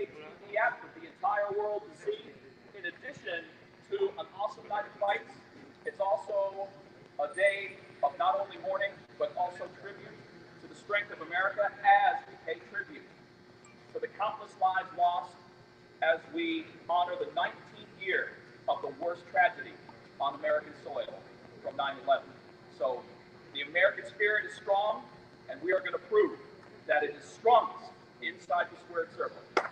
BKTV app for the entire world to see. In addition to an awesome night of fights, it's also a day of not only mourning, but also tribute to the strength of America as we pay tribute to the countless lives lost as we honor the 19th year of the worst tragedy on American soil from 9/11. So the American spirit is strong, and we are going to prove that it is strongest inside the squared circle. We'd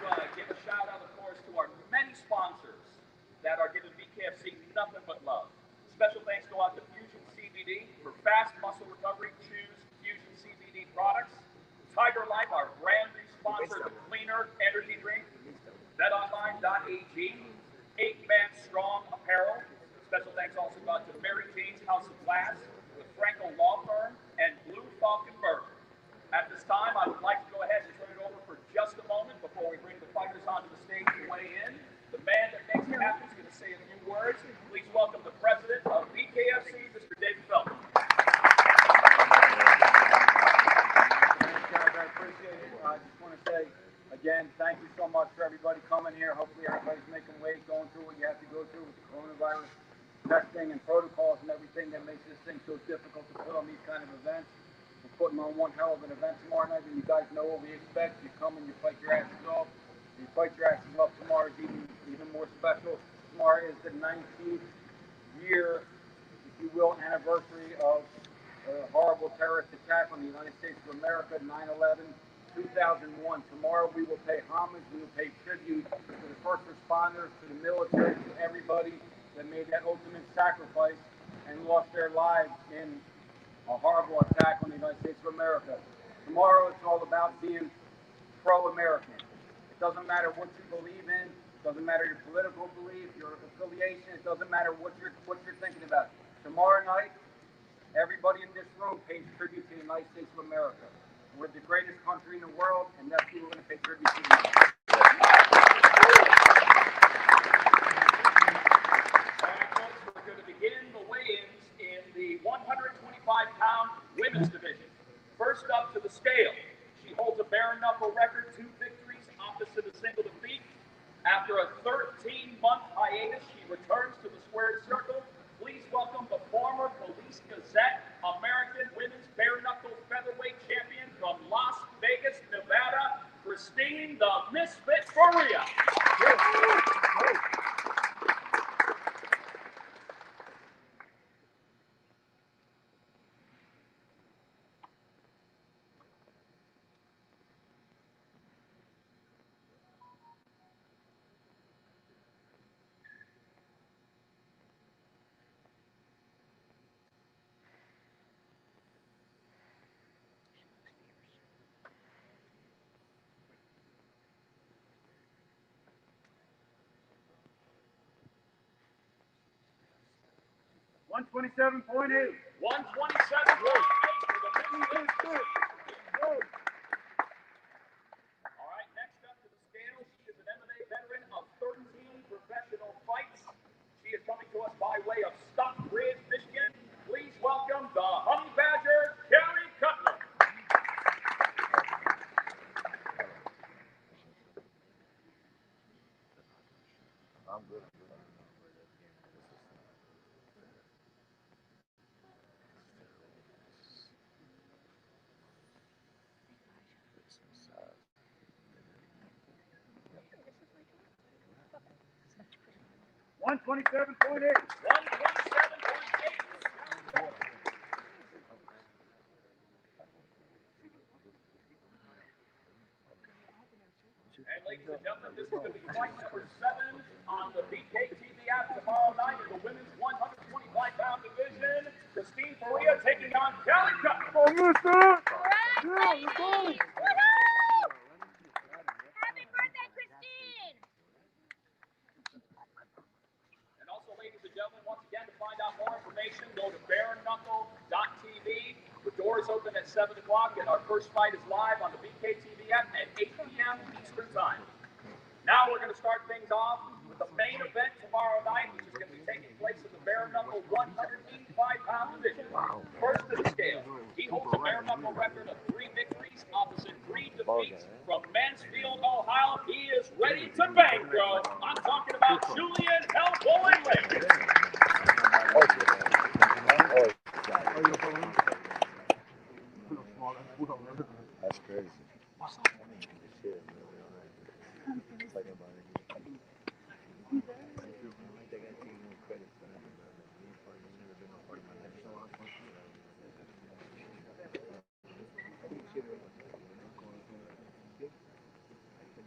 like to give a shout out, of course, to our many sponsors that are giving Pkfc nothing but love. Special thanks go out to Fusion CBD for fast muscle recovery. Choose Fusion CBD products. Tiger Life, our brand new sponsor, the cleaner energy drink. BetOnline.ag. 8-Man Strong Apparel. Special thanks also go out to Mary Jane's House of Glass, the Frankel Law Firm, and Blue Falcon Burger. At this time, I would like to go ahead and turn it over for just a moment before we bring the fighters onto the stage to weigh in. The man that makes it happen is going to say a few words. Please welcome the President of Pkfc, Mr. David Feldman. Thanks, guys. I appreciate it. I just want to say, again, thank you so much for everybody coming here. Hopefully everybody's making weight, going through what you have to go through with the coronavirus testing and protocols and everything that makes this thing so difficult to put on these kind of events. We're putting on one hell of an event tomorrow night, and you guys know what we expect. You come and you fight your asses off. You fight your asses off. Tomorrow is even more special. Tomorrow is the 19th year, if you will, anniversary of a horrible terrorist attack on the United States of America, 9/11. 2001. Tomorrow we will pay homage, we will pay tribute to the first responders, to the military, to everybody that made that ultimate sacrifice and lost their lives in a horrible attack on the United States of America. Tomorrow it's all about being pro-American. It doesn't matter what you believe in, it doesn't matter your political belief, your affiliation, it doesn't matter what you're thinking about. Tomorrow night, everybody in this room pays tribute to the United States of America. We're the greatest country in the world, and that's who we're going to pay tribute to. All right, folks, we're going to begin the weigh-ins in the 125-pound women's division. First up to the scale, she holds a bare-knuckle record, 2 victories, opposite a single defeat. After a 13-month hiatus, she returns to the squared circle. Please welcome the former Police Gazette American Women's Bare-Knuckle Featherweight Champion from Las Vegas, Nevada, Christine the Misfit Faria. $127.8. 127.8 for the Misfit. All right, next up to the scale, she is an MMA veteran of 13 professional fights. She is coming to us by way of Stockbridge, Michigan. Please welcome the Honey Badger, Kelly Cutler. I'm good. $127.8. 127.8. And ladies and gentlemen, this is going to be fight number 7 on the BKTV app tomorrow night in the women's 125-pound division. Christine Faria taking on Kelly Cutler. Oh, mister! Yeah, you're going! Happy birthday, Christine! And also, ladies and gentlemen, once again, to find out more information, go to bareknuckle.tv. The doors open at 7 o'clock, and our first fight is live on the BKTV app at 8 p.m. Eastern Time. Now we're going to start things off with the main event tomorrow night, which is going to be taking place in the bare-knuckle 185-pound division. First to the scale, he holds a bare bare-knuckle record of 3 victories opposite 3 defeats from Mansfield, Ohio. He is ready to bang, bro. I'm talking about Julian Hellboy Lane. That's crazy.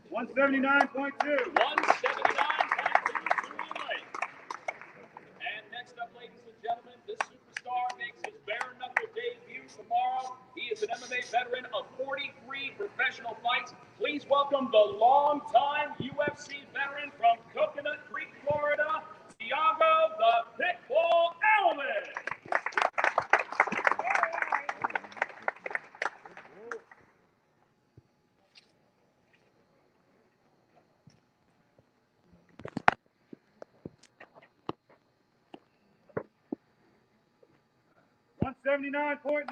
One 179.2. 179.2, Julian Lane. And next up, ladies and gentlemen, this superstar makes his bare-knuckle debut tomorrow. He is an MMA veteran of 43 professional fights. Please welcome the longtime UFC veteran from Coconut Creek, Florida, Thiago the Pitbull Allen. One 179.9. 179.9 for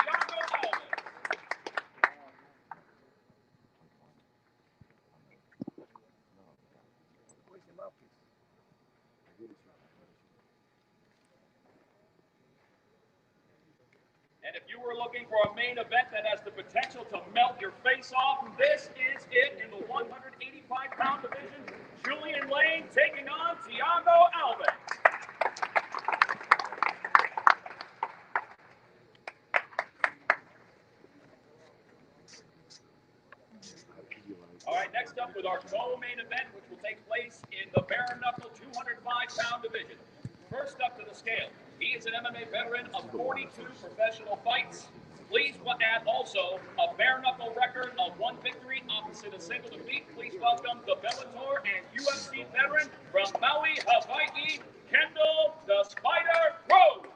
Thiago Allen. And if you were looking for a main event that has the potential to melt your face off, this is it in the 185-pound division. Julian Lane taking on Thiago Allen. All right, next up with our co-main event, which will take place in the bare-knuckle 205-pound division. First up to the scale, he is an MMA veteran of 42 professional fights. Please add also a bare-knuckle record of 1 victory opposite a single defeat. Please welcome the Bellator and UFC veteran from Maui, Hawaii, Kendall the Spider Rose.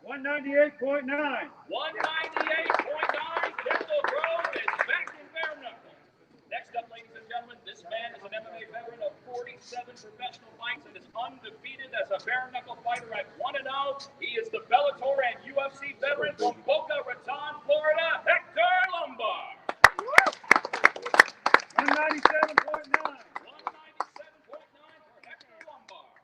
One 198.9. 198.9, Kendall Grove is back in bare-knuckle. Next up, ladies and gentlemen, this man is an MMA veteran of 47 professional fights and is undefeated as a bare-knuckle fighter at 1-0. He is the Bellator and UFC veteran from Boca Raton, Florida, Hector Lombard. 197.9. 197.9 for Hector Lombard.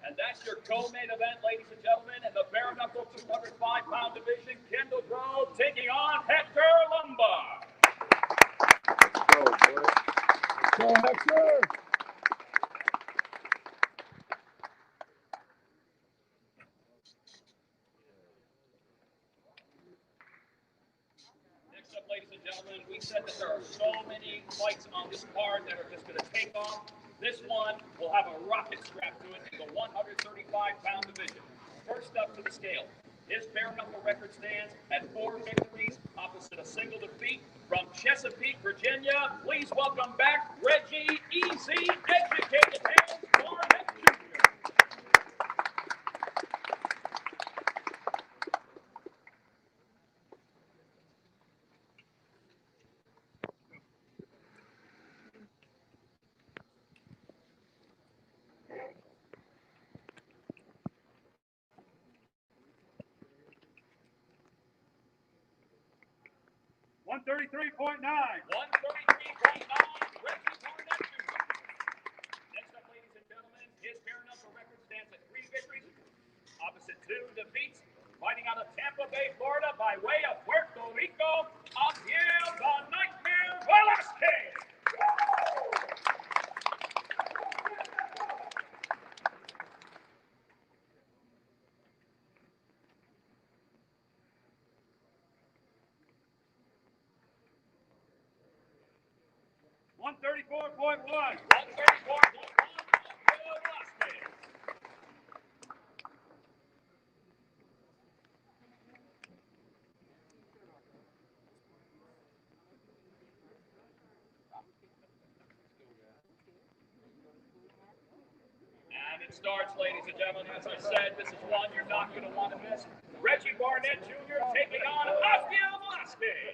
And that's your co-main event, ladies and gentlemen, in the bare-knuckle 205-pound division. Kendall Grove taking on Hector Lombard. Go, Hector! Next up, ladies and gentlemen, we said that there are so many fights on this card that are just going to take off. This one will have a rocket strapped to it in the 135-pound division. First up to the scale, his bare-knuckle record stands at 4 victories opposite a single defeat from Chesapeake, Virginia. Please welcome back Reggie Easy Educated Hands Barnett Jr. One 133.9. 133.9, Reggie Barnett Jr. Next up, ladies and gentlemen, his bare-knuckle record stands at 3 victories, opposite 2 defeats. Fighting out of Tampa Bay, Florida, by way of Puerto Rico, Abdiel the Nightmare Velasquez. One 134.1. 134.1, Abdiel Velasquez. And it starts, ladies and gentlemen, as I said, this is one you're not going to want to miss. Reggie Barnett Jr. taking on Oscar Velasquez.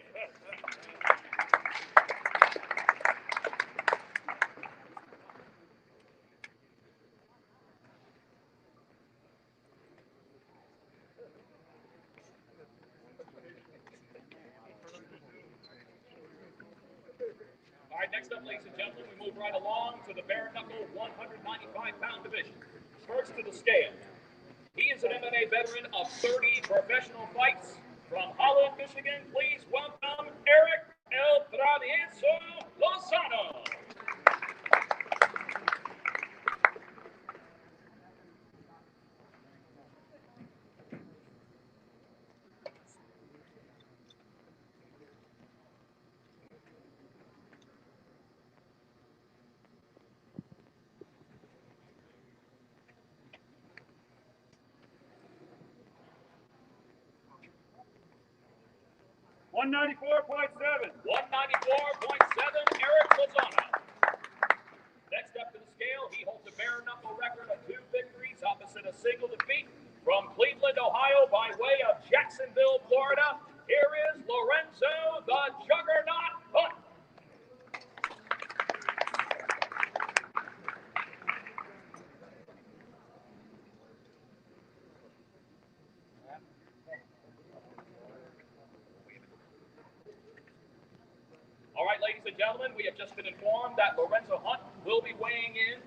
All right, next up, ladies and gentlemen, we move right along to the bare knuckle 195-pound division. First to the scale. He is an MMA veteran of 30 professional fights. From Holland, Michigan, please welcome Eric El Travieso Lozano. One 194.7. 194.7, Eric Lozano. Next up to the scale, he holds a bare knuckle record of 2 victories opposite a single defeat. From Cleveland, Ohio, by way of Jacksonville, Florida, here is Lorenzo the Juggernaut Hunt. All right, ladies and gentlemen, we have just been informed that Lorenzo Hunt will be weighing in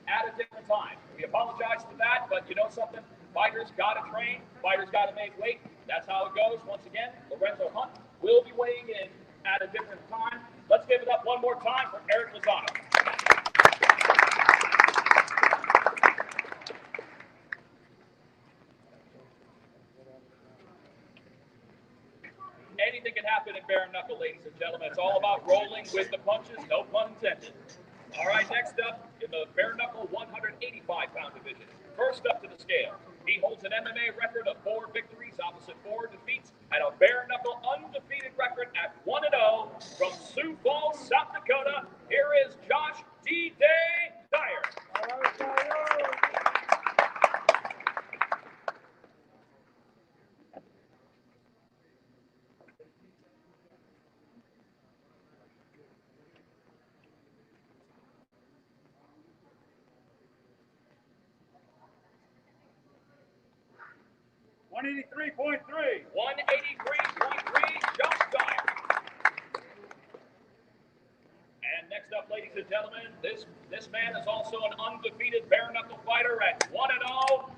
at a different time. We apologize for that, but you know something? Fighters got to train. Fighters got to make weight. That's how it goes. Once again, Lorenzo Hunt will be weighing in at a different time. Let's give it up one more time for Eric Lozano. Anything can happen in bare knuckle, ladies and gentlemen. It's all about rolling with the punches, no pun intended. All right, next up in the bare knuckle 185-pound division. First up to the scale, he holds an MMA record of 4 victories opposite 4 defeats and a bare knuckle undefeated record at 1-0 from Sioux Falls, South Dakota. Here is Josh D-Day Dyer. All right, Dyer. 183.3. 183.3, Josh Dyer. And next up, ladies and gentlemen, this man is also an undefeated bare knuckle fighter at 1-0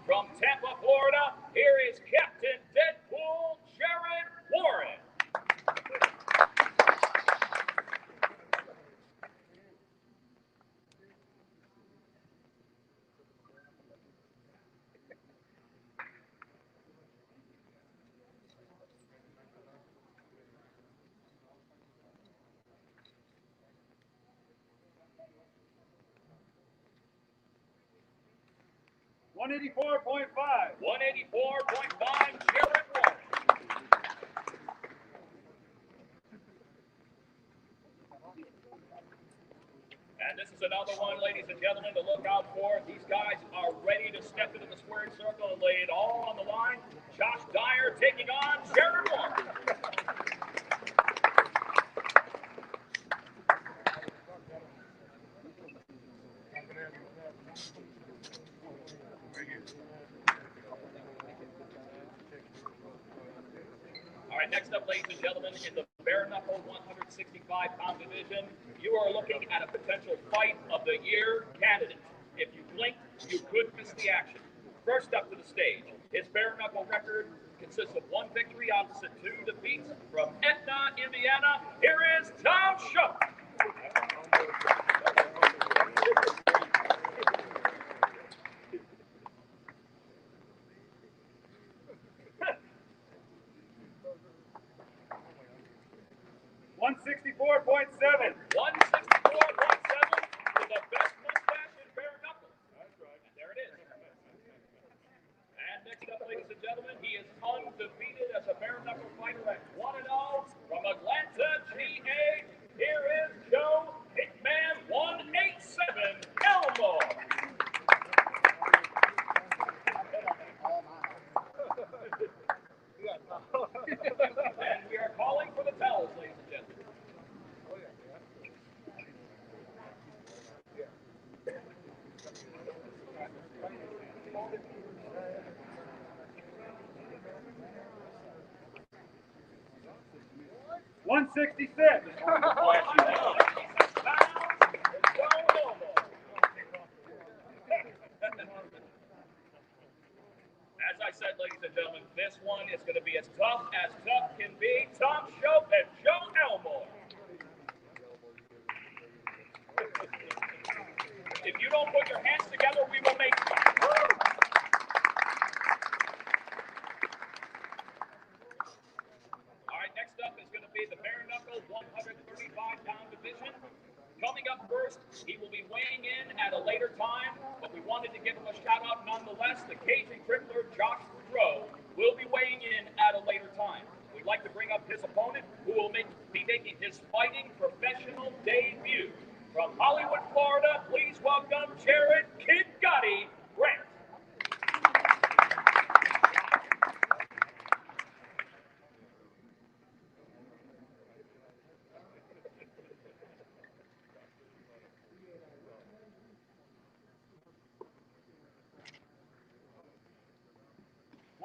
from Tampa, Florida. Here is Captain Deadpool Jared Warren. $184.5. 184.5, Jared Warren. And this is another one, ladies and gentlemen, to look out for. These guys are ready to step into the squared circle and lay it all on the line. Josh Dyer taking on Jared Warren. All right, next up, ladies and gentlemen, in the bare knuckle 165-pound division, you are looking at a potential fight of the year candidate. If you blinked, you could miss the action. First up to the stage, his bare knuckle record consists of 1 victory opposite 2 defeats. From Etna, Indiana, here is Tom Shook. 164.7. 164.7 with the best mustache in bare knuckle. That's right. And there it is. And next up, ladies and gentlemen, he is undefeated as a bare knuckle fighter at 1-0 from Atlanta, GA. Here is Joe Hitman 187 Elmore. As I said, ladies and gentlemen, this one is going to be as tough can be. Tom Shope and Joe Elmore. If you don't put your hands together, we will make you. All right, next up is going to be the bare knuckle 135-pound division. Coming up first, he will be weighing in at a later time, but we wanted to give him a shout-out nonetheless. The Cajun crippler, Josh Rowe, will be weighing in at a later time. We'd like to bring up his opponent, who will be making his fighting professional debut. From Hollywood, Florida, please welcome Jared Kid Gotti Grant.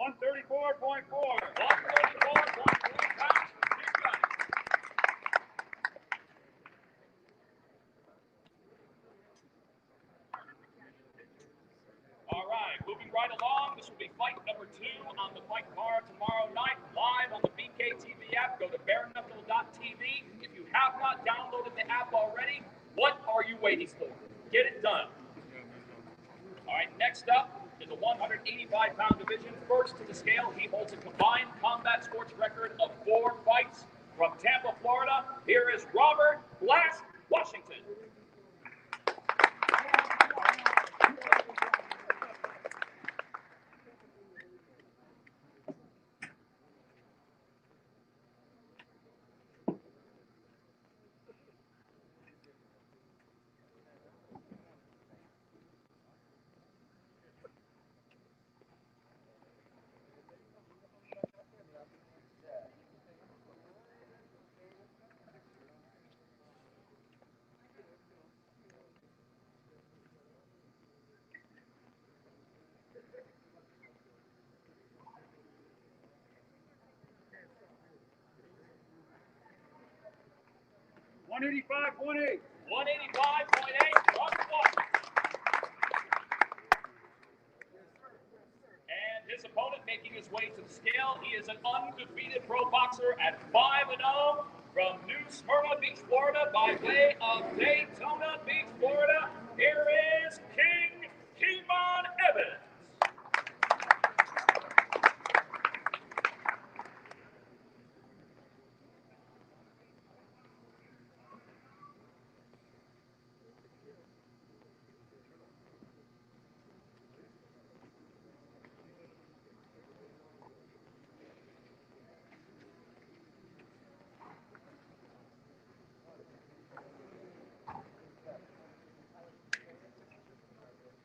134.4. 134.3 pounds. All right, moving right along. This will be fight number 2 on the fight card tomorrow night, live on the BKTV app. Go to bareknuckle.tv. If you have not downloaded the app already, what are you waiting for? Get it done. All right, next up in the 185-pound division, first to the scale, he holds a combined combat sports record of 4 fights. From Tampa, Florida, here is Robert Blast Washington. 185.8. 185.8, Robert Washington. And his opponent making his way to the scale, he is an undefeated pro boxer at 5-0 from New Smyrna Beach, Florida, by way of Daytona Beach, Florida. Here is King Kemon Evans.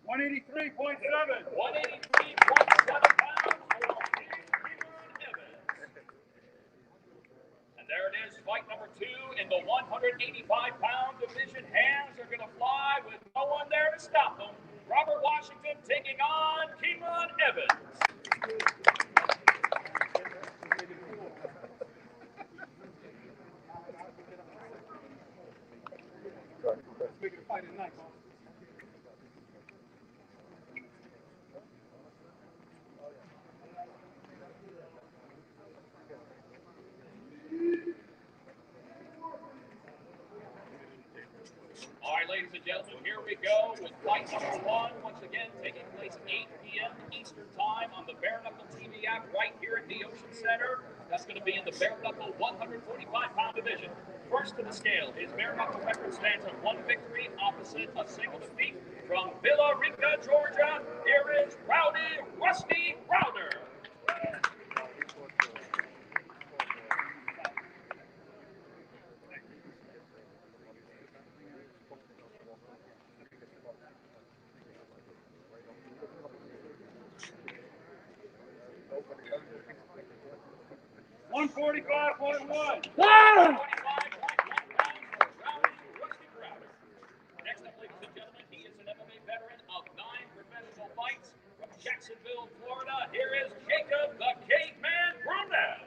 183.7. 183.7 pounds for Kemon Evans. And there it is, fight number 2 in the 185-pound division. Hands are going to fly with no one there to stop them. Robert Washington taking on Kemon Evans. Make it a fight at night. All right, ladies and gentlemen, here we go with fight number 1. Once again, taking place at 8 p.m. Eastern Time on the Bare Knuckle TV app right here at the Ocean Center. That's going to be in the Bare Knuckle 145-pound division. First to the scale, his Bare Knuckle record stands at 1 victory opposite a single defeat. From Villa Rica, Georgia, here is Rowdy Rusty Rowder. 145.1. Next up, ladies and gentlemen, he is an MMA veteran of 9 professional Gainesville, Florida, here is Jacob the Caveman Brunel.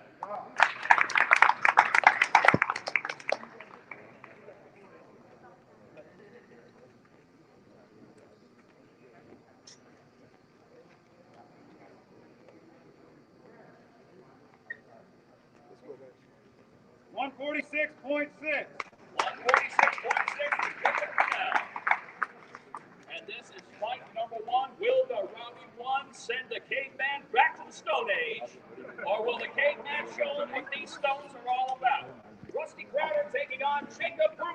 One 46.6. 146.6 to Jacob Brunel. And this is fight number one. Will the Rowdy One send the caveman back to the Stone Age? Or will the caveman show him what these stones are all about? Rusty Crowder taking on Jacob Brunel.